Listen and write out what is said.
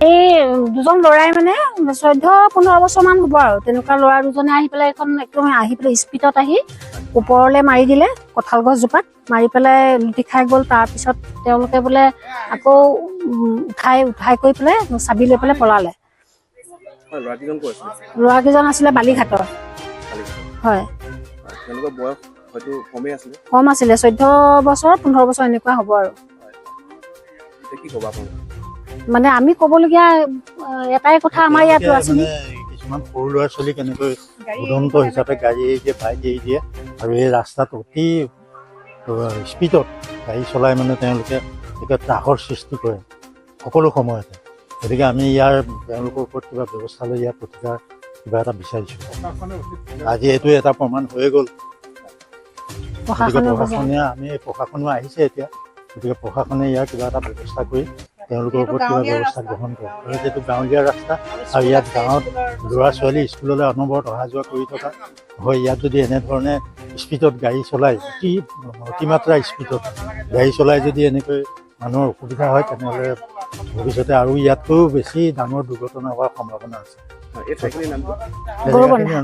এই দুজন ল'ৰাই মানে 14-15 বছৰমান হ'ব আৰু তেনেকুৱা ল'ৰা দুজনে আহি পেলাই এখন একদম আহি পেলাই স্পীডত আহি ওপৰলৈ মাৰি দিলে কঁঠাল গছজোপাত মাৰি পেলাই লুটি খাই গ'ল। তাৰপিছত তেওঁলোকে বোলে আকৌ উঠাই কৰি পেলাই চাবি লৈ পেলাই পলালে। ল'ৰাকেইজন আছিলে বালিঘাটৰ। হয়, কম আছিলে 14 বছৰ 15 বছৰ এনেকুৱা হ'ব আৰু। মানে আমি ক'বলগীয়া এটাই কথা আমাৰ ইয়াতো আছে, কিছুমান সৰু ল'ৰা ছোৱালী কেনেকৈ উদন্ত হিচাপে গাড়ী এৰি দিয়ে, বাইক এৰি দিয়ে আৰু এই ৰাস্তাত অতি স্পীডত গাড়ী চলাই মানে তেওঁলোকে ত্ৰাসৰ সৃষ্টি কৰে সকলো সময়তে। গতিকে আমি তেওঁলোকৰ ওপৰত কিবা ব্যৱস্থা লৈ ইয়াৰ প্ৰতিকাৰ কিবা এটা বিচাৰিছোঁ। আজি এইটো এটা প্ৰমাণ হৈ গ'ল। প্ৰশাসনে আহিছে এতিয়া, গতিকে প্ৰশাসনে ইয়াৰ কিবা এটা ব্যৱস্থা কৰি তেওঁলোকৰ ওপৰত কিবা ব্যৱস্থা গ্ৰহণ কৰে। আৰু যিহেতু গাঁৱলীয়া ৰাস্তা আৰু ইয়াত গাঁৱত ল'ৰা ছোৱালী স্কুললৈ অনবৰত অহা যোৱা কৰি থকা হয়, ইয়াত যদি এনেধৰণে স্পীডত গাড়ী চলাই অতিমাত্ৰা স্পীডত গাড়ী চলাই যদি এনেকৈ মানুহৰ অসুবিধা হয়, তেনেহ'লে ভৱিষ্যতে আৰু ইয়াতকৈও বেছি ডাঙৰ দুৰ্ঘটনা হোৱাৰ সম্ভাৱনা আছে। গৌৰবন্ধা।